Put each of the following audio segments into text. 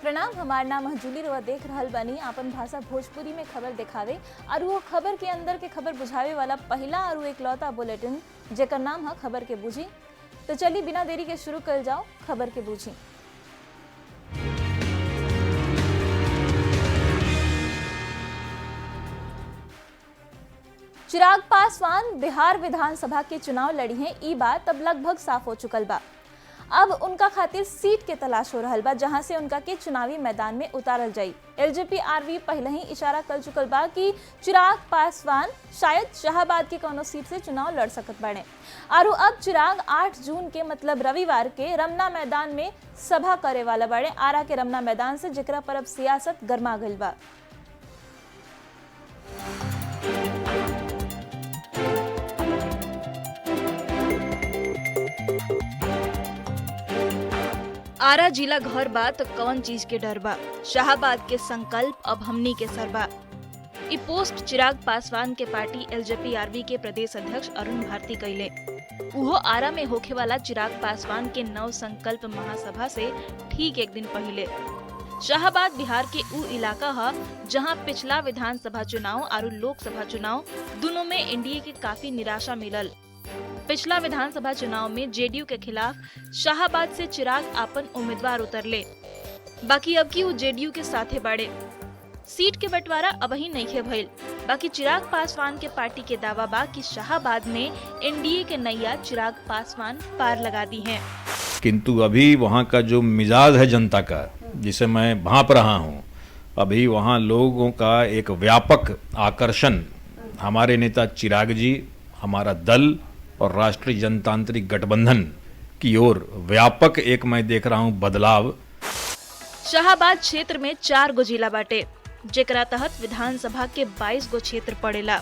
प्रणाम। हमार नाम है जूली रवा देख रहल बानी आपन भाषा भोजपुरी में खबर दिखावे और वो खबर के अंदर के खबर बुझावे वाला पहला और एकलौता बुलेटिन जेकर नाम है खबर के बूझी। तो चलिए बिना देरी के शुरू कर जाओ खबर के बूझी। चिराग पासवान बिहार विधानसभा के चुनाव लड़ी हैं। ई बात अब लगभग साफ हो चुकल बा। अब उनका खातिर सीट के तलाश हो रहल बा जहां से उनका के चुनावी मैदान में उतारल जाई। एलजेपी आरवी पहले ही इशारा कर चुकल बा कि चिराग पासवान शायद शाहबाद के कोनो सीट से चुनाव लड़ सकत बाड़े। और अब चिराग 8 जून के मतलब रविवार के रमना मैदान में सभा करे वाला बाड़े। आरा के रमना मैदान से जेकरा पर अब सियासत गरमा गइल बा। आरा जिला घर बा तो कौन चीज के डर बा। शाहबाद के संकल्प अब हमनी के सर बा। ई पोस्ट चिराग पासवान के पार्टी एलजेपी आरवी के प्रदेश अध्यक्ष अरुण भारती कइले। उहो आरा में होखे वाला चिराग पासवान के नव संकल्प महासभा से ठीक एक दिन पहले। शाहबाद बिहार के ऊ इलाका है जहां पिछला विधानसभा चुनाव और लोकसभा चुनाव दोनों में एनडीए के काफी निराशा मिलल। पिछला विधानसभा चुनाव में जेडीयू के खिलाफ शाहबाद से चिराग आपन उम्मीदवार उतरले। बाकी अब की वो जेडीयू के साथे बाड़े। सीट के बंटवारा अब ही नहीं भइल। बाकी चिराग पासवान के पार्टी के दावा बा कि शाहबाद में एनडीए के नैया चिराग पासवान पार लगा दी हैं। किंतु अभी वहाँ का जो मिजाज है जनता का, जिसे मैं भांप रहा हूँ, अभी वहाँ लोगों का एक व्यापक आकर्षण हमारे नेता चिराग जी, हमारा दल और राष्ट्रीय जनतांत्रिक गठबंधन की ओर व्यापक एक मैं देख रहा हूं बदलाव। शाहबाद क्षेत्र में 4 गो जिला बाटे जेकरा तहत विधानसभा के 22 गो क्षेत्र पड़ेला।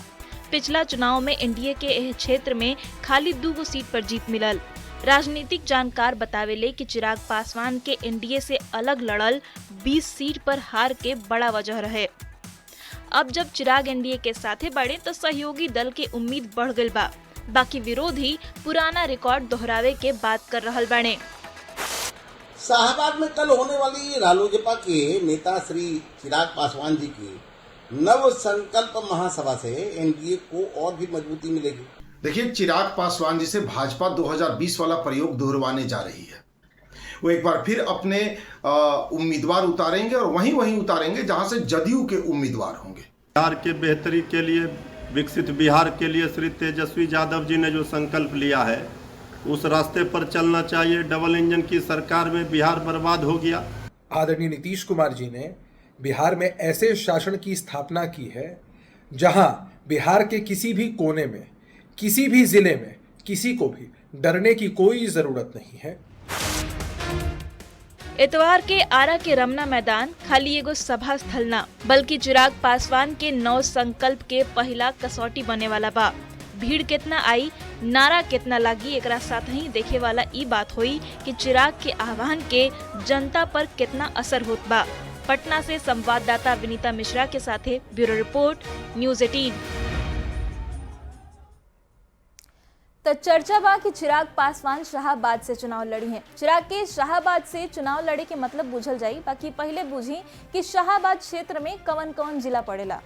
पिछला चुनाव में एनडीए के एह क्षेत्र में खाली 2 गो सीट पर जीत मिलल। राजनीतिक जानकार बतावेले कि चिराग पासवान के एनडीए से अलग लड़ल 20 सीट पर हार के बड़ा वजह रहे। अब जब चिराग एनडीए के साथे बढ़े तो सहयोगी दल के उम्मीद बढ़ गई बा। बाकी विरोधी पुराना रिकॉर्ड दोहरावे के बात कर रहल बाने। शाहबाद में कल होने वाली रालोजपा के नेता श्री चिराग पासवान जी की नव संकल्प महासभा से एनडीए को और भी मजबूती मिलेगी। देखिए, चिराग पासवान जी से भाजपा 2020 वाला प्रयोग दोहरवाने जा रही है। वो एक बार फिर अपने उम्मीदवार उतारेंगे और वहीं उतारेंगे जहां से जदयू के उम्मीदवार होंगे। बिहार के बेहतरी के लिए, विकसित बिहार के लिए श्री तेजस्वी यादव जी ने जो संकल्प लिया है उस रास्ते पर चलना चाहिए। डबल इंजन की सरकार में बिहार बर्बाद हो गया। आदरणीय नीतीश कुमार जी ने बिहार में ऐसे शासन की स्थापना की है जहां बिहार के किसी भी कोने में, किसी भी जिले में किसी को भी डरने की कोई जरूरत नहीं है। इतवार के आरा के रमना मैदान खाली एगो सभा स्थल ना बल्कि चिराग पासवान के नव संकल्प के पहला कसौटी बने वाला बा। भीड़ कितना आई, नारा कितना लागी, एकरा साथ ही देखे वाला ई बात हुई कि चिराग के आह्वान के जनता पर कितना असर होत बा। पटना से संवाददाता विनीता मिश्रा के साथे ब्यूरो रिपोर्ट, न्यूज़ 18। तो चर्चा बा कि चिराग पासवान शाहबाद से चुनाव लड़ी हैं। चिराग के शाहबाद से चुनाव लड़े के मतलब बुझल जाई। बाकी पहले बुझी कि शाहबाद क्षेत्र में कौन कौन जिला पड़ेला।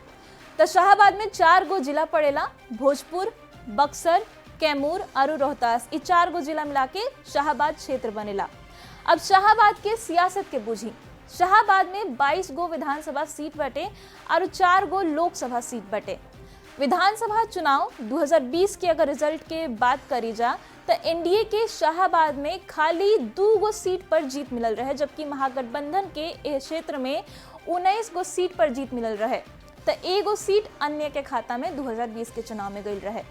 तो शाहबाद में 4 गो जिला पड़ेला। भोजपुर, बक्सर, कैमूर और रोहतास, ये 4 गो जिला मिला के शाहबाद क्षेत्र बनेला। अब शाहबाद के सियासत के बुझी। शाहबाद में 22 गो विधानसभा सीट बटे और 4 गो लोकसभा सीट बटे। विधानसभा चुनाव 2020 के अगर रिजल्ट के बात करी जा तो एनडीए के शाहबाद में खाली 2 गो सीट पर जीत मिलल रहे, जबकि महागठबंधन के क्षेत्र में 19 गो सीट पर जीत मिलल रहे। तो 1 गो सीट अन्य के खाता में 2020 के चुनाव में गई रहे।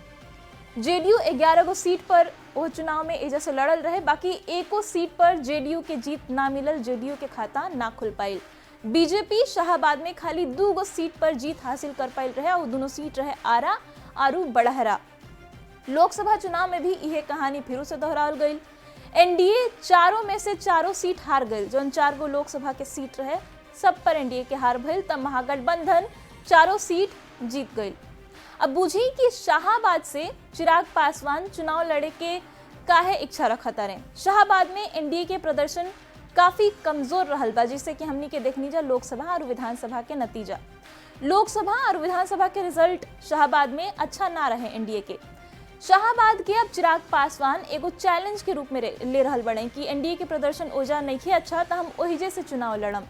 जेडीयू 11 गो सीट पर वो चुनाव में एजा से लड़ल रहे। बाकी 1 सीट पर जेडीयू के जीत ना मिलल, जेडीयू के खाता ना खुल पाइल। बीजेपी शाहबाद में खाली 2 गो सीट पर जीत हासिल कर पाइल रहे और दोनों सीट रहे आरा और बड़हरा। लोकसभा चुनाव में भी यह कहानी फिर से दोहराल गई। एनडीए चारों में से 4 सीट हार गई। जो 4 गो लोकसभा के सीट रहे सब पर एनडीए के हार भइल। तब महागठबंधन 4 सीट जीत गई। अब बुझी कि शाहबाद से चिराग पासवान चुनाव लड़े के काहे इच्छा रखता रहे। शाहबाद में एनडीए के प्रदर्शन काफी कमजोर रहल बा, जिससे कि हमनी के देखनी जा लोकसभा और विधानसभा के नतीजा। लोकसभा और विधानसभा के रिजल्ट शाहाबाद में अच्छा ना रहे एनडीए के। शाहाबाद के अब चिराग पासवान एगो चैलेंज के रूप में ले रहल बने कि एनडीए के प्रदर्शन ओजा नहीं अच्छा तो हम ओहिजे से चुनाव लड़म।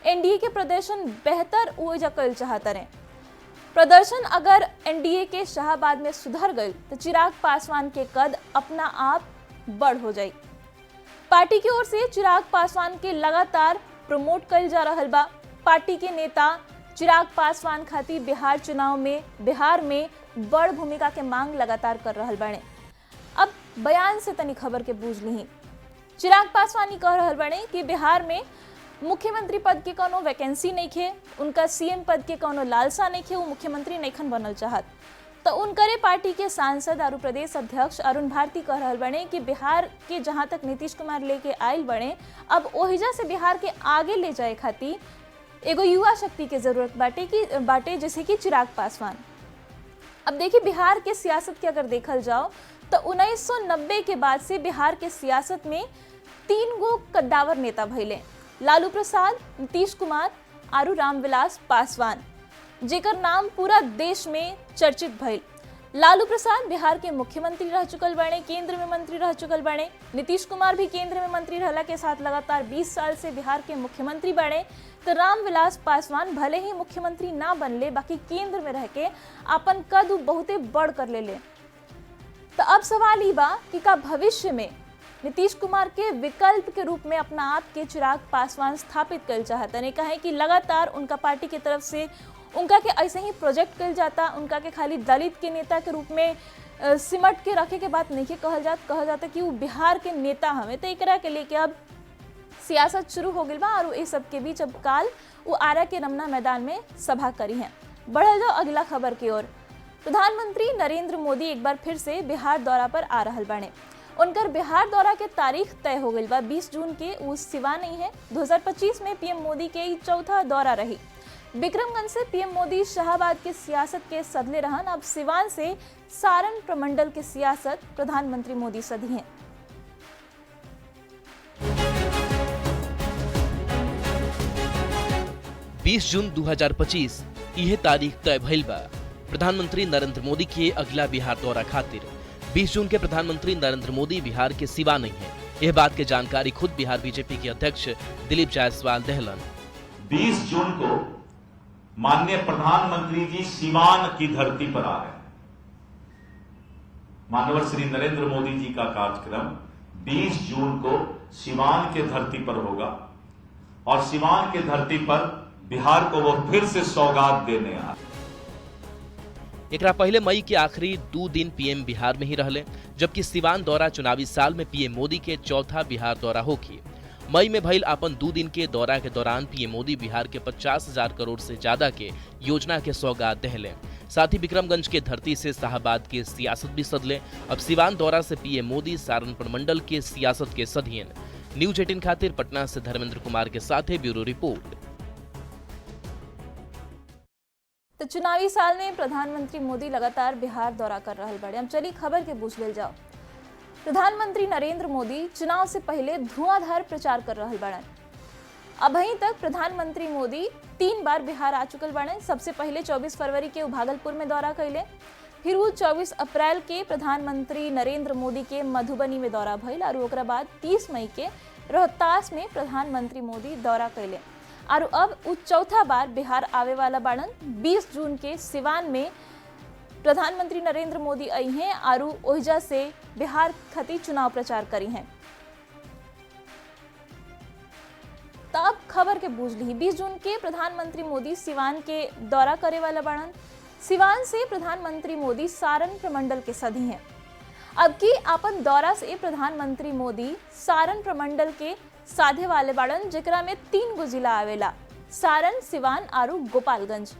एनडीए के प्रदर्शन बेहतर ओजा कल चाहत रहे। प्रदर्शन अगर एनडीए के शाहाबाद में सुधर गई तो चिराग पासवान के कद अपना आप बढ़ हो जाए। पार्टी की ओर से चिराग पासवान के लगातार प्रमोट कल जा रहल बा। पार्टी के नेता चिराग पासवान खातिर बिहार में बड़ भूमिका के मांग लगातार कर रहल बाड़े। अब बयान से तनी खबर के बूझ ली। चिराग पासवान कह रहल बाड़े कि बिहार में मुख्यमंत्री पद के कोनो वैकेंसी नहीं खे, उनका सीएम पद के कोनो लालसा नहीं खे, वो मुख्यमंत्री नईखन बनल चाहत। तो उनकरे पार्टी के सांसद और प्रदेश अध्यक्ष अरुण भारती कह रहल बने कि बिहार के जहां तक नीतीश कुमार लेके आयल बने, अब ओहिजा से बिहार के आगे ले जाए खातिर एगो युवा शक्ति के जरूरत बाटे जैसे कि चिराग पासवान। अब देखिए बिहार के सियासत के अगर देखल जाओ तो 1990 के बाद से बिहार के सियासत में 3 गो कद्दावर नेता भइले, लालू प्रसाद, नीतीश कुमार और रामविलास पासवान, जेकर नाम पूरा देश में चर्चित भइल। लालू प्रसाद बिहार के मुख्यमंत्री रह चुकल बने, केंद्र में मंत्री रह चुकल बने। नीतीश कुमार भी केंद्र में मंत्री रहला के साथ लगातार 20 साल से बिहार के मुख्यमंत्री बने। तो रामविलास पासवान भले ही मुख्यमंत्री ना बनले, बाकी केंद्र में रह के अपन कद बहुते बड़ कर ले। तो अब सवाल ही बा कि का भविष्य में नीतीश कुमार के विकल्प के रूप में अपना आप के चिराग पासवान स्थापित कर चाहते हैं। कहें कि लगातार उनका पार्टी की तरफ से उनका के ऐसे ही प्रोजेक्ट कल जाता, उनका के खाली दलित के नेता के रूप में सिमट के रखे के बात नहीं कहल जाता कि वो बिहार के नेता हमें। तो एकरा के लिए कि अब सियासत शुरू हो गई बा और इस सब के बीच अब काल वो आरा के रमना मैदान में सभा करी हैं। बढ़ल जाओ अगला खबर की ओर। प्रधानमंत्री नरेंद्र मोदी एक बार फिर से बिहार दौरा पर आ रहल बाने। उनकर बिहार दौरा के तारीख तय हो गई बा 20 जून के। वो सिवा नहीं है। 2025 में पीएम मोदी के चौथा दौरा रही। विक्रमगंज से पीएम मोदी शाहाबाद के सियासत के सदले रहन। अब सिवान से सारण प्रमंडल के सियासत प्रधानमंत्री मोदी सदी हैं। बीस जून 2025 यह तारीख तय भइल बा प्रधानमंत्री नरेंद्र मोदी के अगला बिहार दौरा खातिर। 20 जून के प्रधानमंत्री नरेंद्र मोदी बिहार के सिवा नहीं है। यह बात की जानकारी खुद बिहार बीजेपी के अध्यक्ष दिलीप जायसवाल दहलन। 20 जून को माननीय प्रधानमंत्री जी सिवान की धरती पर आ रहे हैं। माननीय श्री नरेंद्र मोदी जी का कार्यक्रम 20 जून को सिवान के धरती पर होगा और सिवान के धरती पर बिहार को वो फिर से सौगात देने आ। एकरा पहले मई के आखिरी 2 दिन पीएम बिहार में ही रहले, जबकि सिवान दौरा चुनावी साल में पीएम मोदी के चौथा बिहार दौरा होगी। मई में भइल अपन 2 दिन के दौरा के दौरान पीएम मोदी बिहार के 50,000 करोड़ से ज्यादा के योजना के सौगात दहले। साथ ही विक्रमगंज के धरती से शाहाबाद के सियासत भी सदले। अब सिवान दौरा से पीएम मोदी सारण प्रमंडल के सियासत के सदियन। न्यूज 18 खातिर पटना से धर्मेंद्र कुमार के साथ है ब्यूरो रिपोर्ट। तो चुनावी साल में प्रधानमंत्री मोदी लगातार बिहार दौरा कर रहल बड़े। अब चलिए खबर के पूछ लेल जाओ। प्रधानमंत्री नरेंद्र मोदी चुनाव से पहले धुआंधार प्रचार कर रहल बड़े। अभी तक प्रधानमंत्री मोदी 3 बार बिहार आ चुकल बड़े। सबसे पहले 24 फरवरी के भागलपुर में दौरा कैले, फिर वो 24 अप्रैल के प्रधानमंत्री नरेंद्र मोदी के मधुबनी में दौरा भइल और ओकरा बाद 30 मई के रोहतास में प्रधानमंत्री मोदी दौरा कैले और अब वो चौथा बार बिहार आवे वाला बाड़न। 20 जून के सिवान में प्रधानमंत्री नरेंद्र मोदी आई हैं और ओहिजा से बिहार खातिर चुनाव प्रचार करी हैं। तब खबर के बूझ ली। 20 जून के प्रधानमंत्री मोदी सिवान के दौरा करे वाला बाड़न। सिवान से प्रधानमंत्री मोदी सारण प्रमंडल के सदी हैं। अब की अपन दौरा से प्रधानमंत्री मोदी सारण प्रमंडल के साधे वाले बाड़न, जेकरा में 3 गो जिला आवेला, सारण, सिवान और गोपालगंज।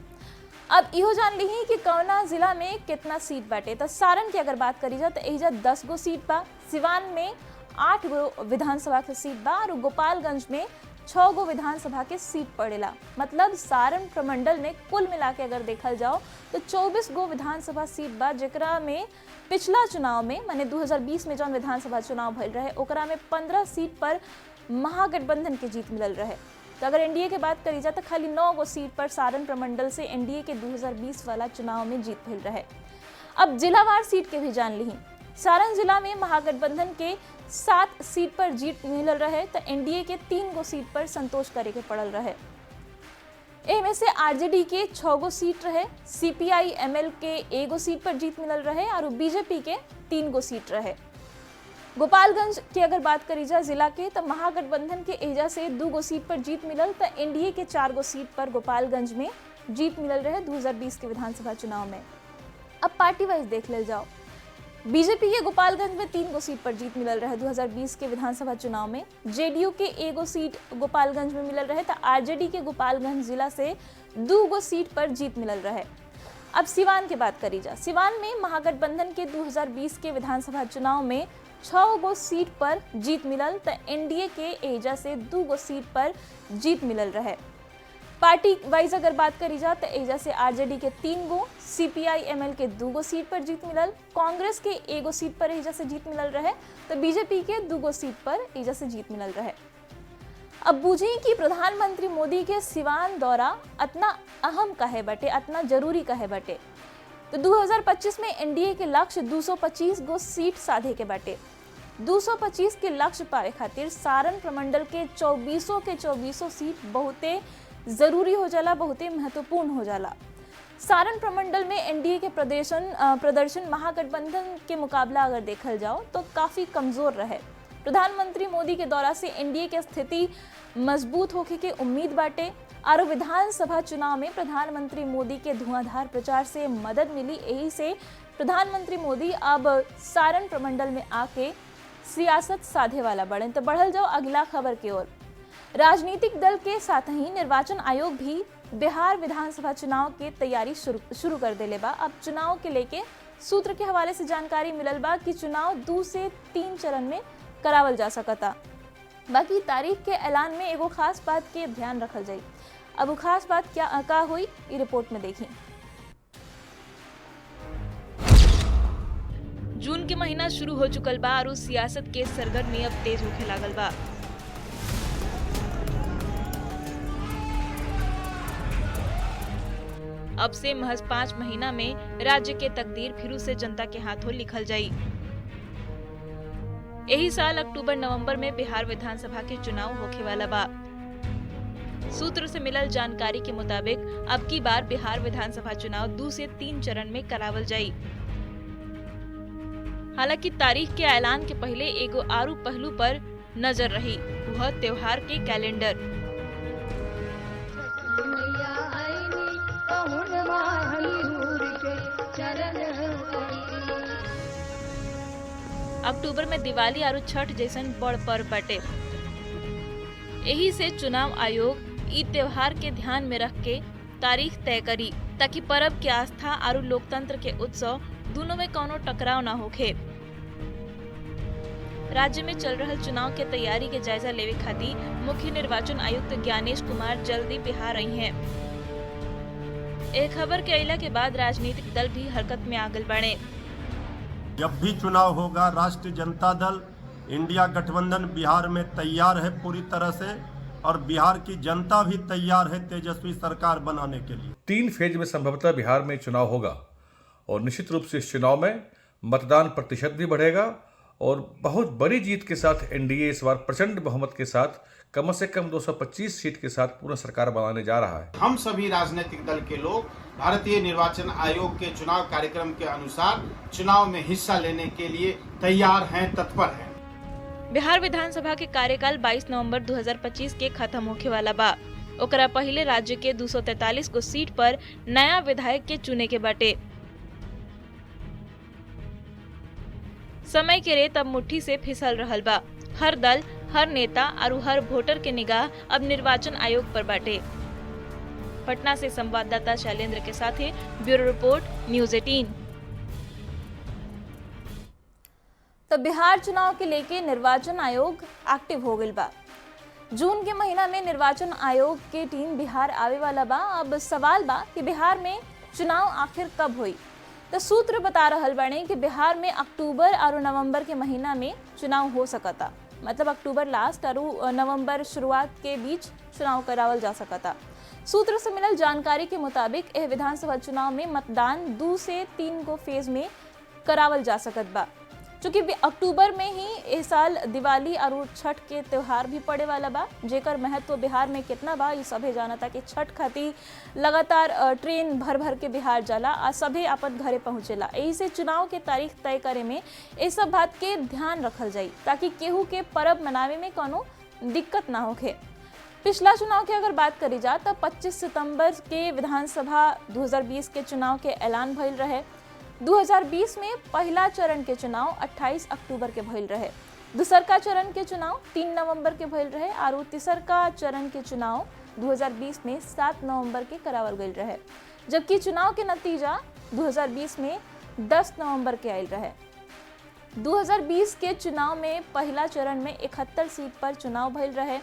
अब इहो जान ली कि कौना जिला में कितना सीट बाटे। तो सारण की अगर बात करी जाए तो एहिजा 10 गो सीट बा, सिवान में 8 गो विधानसभा के सीट बा और गोपालगंज में 6 गो विधानसभा के सीट पड़ेला। मतलब सारण प्रमंडल में कुल मिला के अगर देखल जाओ तो 24 गो विधानसभा सीट बा, जेकरा में पिछला चुनाव में माने 2020 में जौन विधानसभा चुनाव भइल रहे ओकरा में 15 सीट पर महागठबंधन के जीत मिलल रहे। तो अगर एनडीए के बात करी जाए तो खाली 9 गो सीट पर सारण प्रमंडल से एनडीए के 2020 वाला चुनाव में जीत मिल रहे। अब जिलावार सीट के भी जान ली। सारण जिला में महागठबंधन के 7 सीट पर जीत मिलल रहे तो एनडीए के 3 गो सीट पर संतोष करे के पड़ल रहे। एमे से आरजेडी के 6 गो सीट रहे, सीपीआई एमएल के 1 गो सीट पर जीत मिलल रहे और बीजेपी के 3 गो सीट रहे। गोपालगंज की अगर बात करी जाए जिला के तो महागठबंधन के एजा से 2 गो सीट पर जीत मिलल तो एनडीए के 4 गो सीट पर गोपालगंज में जीत मिलल रहे 2020 के विधानसभा चुनाव में। अब पार्टी वाइज देख ले जाओ, बीजेपी के गोपालगंज में 3 गो सीट पर जीत मिलल रहे 2020 के विधानसभा चुनाव में, जेडीयू के 1 गो सीट गोपालगंज में मिलल रहे तो आरजेडी के गोपालगंज जिला से 2 गो सीट पर जीत मिलल रहे। अब सिवान की बात करी जा, सिवान में महागठबंधन के 2020 के विधानसभा चुनाव में 6 गो सीट पर जीत मिलल तो एनडीए के एजा से 2 गो सीट पर जीत मिलल रहे। पार्टी वाइज अगर बात करी जाए तो एजा से आरजेडी के 3 गो, सीपीआई एमएल के 2 गो सीट पर जीत मिलल, कांग्रेस के 1 गो सीट पर एजा से जीत मिलल रहे तो बीजेपी के 2 गो सीट पर एजा से जीत मिलल रहे। अब बूझी कि प्रधानमंत्री मोदी के सिवान दौरा इतना अहम काहे बटे, इतना जरूरी काहे बटे। तो 2025 में एनडीए के लक्ष्य 225 गो सीट साधे के बाटे। 225 के लक्ष्य पाए खातिर सारण प्रमंडल के 24 सीट बहुते जरूरी हो जाला, बहुते महत्वपूर्ण हो जाला। सारण प्रमंडल में एनडीए के प्रदर्शन महागठबंधन के मुकाबला अगर देखल जाओ तो काफी कमजोर रहे। प्रधानमंत्री मोदी के दौरा से एनडीए की स्थिति मजबूत होके के उम्मीद बाटे और विधानसभा चुनाव में प्रधानमंत्री मोदी के धुआंधार प्रचार से मदद मिली। यही से प्रधानमंत्री मोदी अब सारण प्रमंडल में आके सियासत साधे वाला बढ़े। तो बढ़ल जाओ अगला खबर की ओर। राजनीतिक दल के साथ ही निर्वाचन आयोग भी बिहार विधानसभा चुनाव के तैयारी शुरू कर देले बा। अब चुनाव के लेके सूत्र के हवाले से जानकारी मिलल बा कि चुनाव 2 से 3 चरण में करावल जा सकता। बाकी तारीख के ऐलान में एगो खास बात के ध्यान रखल जाई। अब वो खास बात क्या हुई ये रिपोर्ट में देखी। जून के महीना शुरू हो चुकल बा और सियासत के सरगर्मी अब तेज होखे लागल बा। अब से महज 5 महीना में राज्य के तकदीर फिर से जनता के हाथों लिखल जाई। यही साल अक्टूबर नवंबर में बिहार विधानसभा के चुनाव होखे वाला बा। सूत्र से मिलल जानकारी के मुताबिक अब की बार बिहार विधानसभा चुनाव 2 से 3 चरण में करावल जाई। हालांकि तारीख के ऐलान के पहले एगो आरू पहलू पर नजर रही, वह त्योहार के कैलेंडर। अक्टूबर में दिवाली और छठ जैसन बड़ पर्व बाटे। यही से चुनाव आयोग ई त्योहार के ध्यान में रख के तारीख तय करी ताकि पर्व के आस्था और लोकतंत्र के उत्सव दोनों में कोनो टकराव न होखे। राज्य में चल रहे चुनाव के तैयारी के जायजा लेवे खातिर मुख्य निर्वाचन आयुक्त ज्ञानेश कुमार जल्दी बिहार आई हैं। एक खबर के अइला के बाद राजनीतिक दल भी हरकत में आगल बढ़े। जब भी चुनाव होगा राष्ट्रीय जनता दल इंडिया गठबंधन बिहार में तैयार है पूरी तरह से, और बिहार की जनता भी तैयार है तेजस्वी सरकार बनाने के लिए। 3 फेज में संभवतः बिहार में चुनाव होगा और निश्चित रूप से इस चुनाव में मतदान प्रतिशत भी बढ़ेगा और बहुत बड़ी जीत के साथ एनडीए इस बार प्रचंड बहुमत के साथ कम से कम 225 सीट के साथ पूर्ण सरकार बनाने जा रहा है। हम सभी राजनीतिक दल के लोग भारतीय निर्वाचन आयोग के चुनाव कार्यक्रम के अनुसार चुनाव में हिस्सा लेने के लिए तैयार हैं, तत्पर हैं। बिहार विधानसभा के कार्यकाल 22 नवंबर 2025 के खत्म होखे वाला बा। ओकरा पहले राज्य के 243 को सीट पर नया विधायक के चुने के बाटे। समय के रेत अब मुट्ठी से फिसल रहल बा। हर दल, हर नेता और हर वोटर के निगाह अब निर्वाचन आयोग पर बाटे। पटना से संवाददाता शैलेंद्र के साथ ब्यूरो रिपोर्ट न्यूज़ 18। तो बिहार चुनाव के लेके निर्वाचन आयोग एक्टिव हो गई बा। जून के महीना में निर्वाचन आयोग के टीम बिहार आवे वाला बा। अब सवाल बा कि बिहार में चुनाव आखिर कब हुई। तो सूत्र बता रहल बाड़े कि बिहार में अक्टूबर और नवंबर के महीना में चुनाव हो सकता। मतलब अक्टूबर लास्ट और नवंबर शुरुआत के बीच चुनाव करावल जा सकता। सूत्र से मिलल जानकारी के मुताबिक यह विधानसभा चुनाव में मतदान 2 से 3 गो फेज में करावल जा सकत बा। चूंकि अक्टूबर में ही इस साल दिवाली और छठ के त्योहार भी पड़े वाला बा, जेकर महत्व बिहार में कितना बा ये सभे जानता कि छठ खातिर लगातार ट्रेन भर भर के बिहार जाला आ सभे अपन घरे पहुंचेला। यही से चुनाव के तारीख तय करे में ये सब बात के ध्यान रखल जाई ताकि केहू के परब मनावे में कोनो दिक्कत ना होखे। पिछला चुनाव की अगर बात करी जा तो 25 सितंबर के विधानसभा 2020 के चुनाव के ऐलान भइल रहे। 2020 में पहला चरण के चुनाव 28 अक्टूबर के भइल रहे। दूसरका चरण के चुनाव 3 नवंबर के भइल रहे और तीसरका चरण के चुनाव 2020 में 7 नवंबर के करावल गइल रहे, जबकि चुनाव के नतीजा 2020 में 10 नवंबर के आयल रहे। 2020 के चुनाव में पहला चरण में 71 सीट पर चुनाव भइल रहे।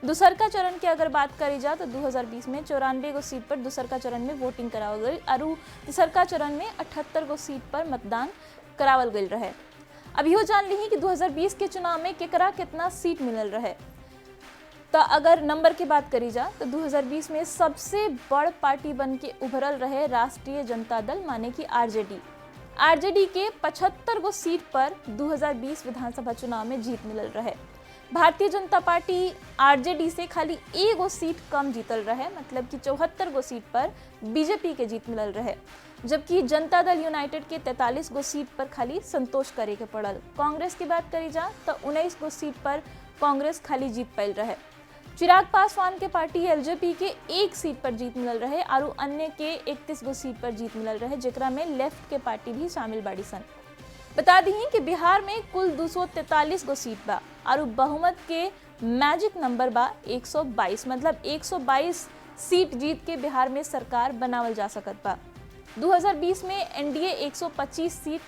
दूसरका चरण की अगर बात करी जा तो 2020 में 94 गो सीट पर दूसरका चरण में वोटिंग करावल गई और तीसरका चरण में 78 गो सीट पर मतदान करावल गई रहे। अब यो जान ली कि 2020 के चुनाव में केकरा कितना सीट मिलल रहे। तो अगर नंबर की बात करी जा तो 2020 में सबसे बड़ पार्टी बन के उभरल रहे राष्ट्रीय जनता दल माने कि आरजेडी के 75 गो सीट पर 2020 विधानसभा चुनाव में जीत मिलल रहे। भारतीय जनता पार्टी आरजेडी से खाली 1 गो सीट कम जीतल रहे, मतलब कि 74 गो सीट पर बीजेपी के जीत मिलल रहे, जबकि जनता दल यूनाइटेड के 43 गो सीट पर खाली संतोष करे के पड़ल। कांग्रेस की बात करी जा तो 19 गो सीट पर कांग्रेस खाली जीत पाइल रहे। चिराग पासवान के पार्टी एलजेपी के 1 सीट पर जीत मिलल रहे और अन्य के 31 गो सीट पर जीत मिलल रहे, जेकरा में लेफ्ट के पार्टी भी शामिल बाड़ी सन। बता दी कि बिहार में कुल 243 गो सीट बा और बहुमत के मैजिक नंबर बा 122, मतलब 122 सीट जीत के बिहार में सरकार बनावल जा सकत बा। 2020 में एनडीए 125 सीट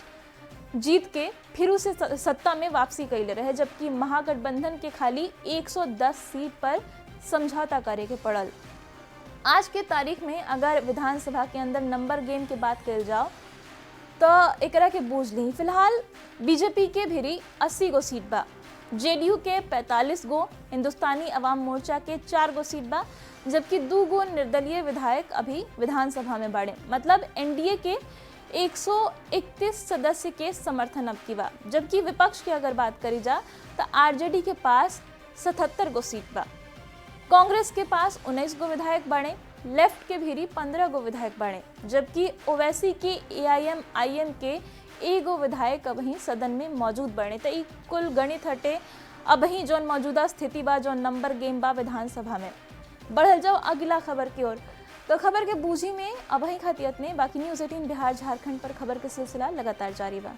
जीत के फिर उसे सत्ता में वापसी कैले रहे, जबकि महागठबंधन के खाली 110 सीट पर समझौता करे के पड़ल। आज के तारीख में अगर विधानसभा के अंदर नंबर गेम की बात कल जाओ तो एकरा के बूझ ली। फिलहाल बीजेपी के भी 80 गो सीट बा, जेडीयू के 45 गो, हिंदुस्तानी अवाम मोर्चा के 4 गो सीट बा, जबकि 2 गो निर्दलीय विधायक अभी विधानसभा में बाड़े। मतलब एनडीए के 131 सदस्य के समर्थन अब की बा, जबकि विपक्ष की अगर बात करी जा तो आरजेडी के पास 77 गो सीट बा, कांग्रेस के पास 19 गो विधायक बाड़े, लेफ्ट के भी 15 गो विधायक बाड़े, जबकि ओवैसी के एआईएम के 1 गो विधायक अभी सदन में मौजूद बाड़े। तो ई कुल गणित हटे अभी जो मौजूदा स्थिति बा, जो नंबर गेम बा विधानसभा में। बढ़ल जाओ अगला खबर की ओर। तो खबर के बूझी में अभी खातियत ने बाकी न्यूज़ 18 बिहार झारखंड पर खबर के सिलसिला लगातार जारी बा।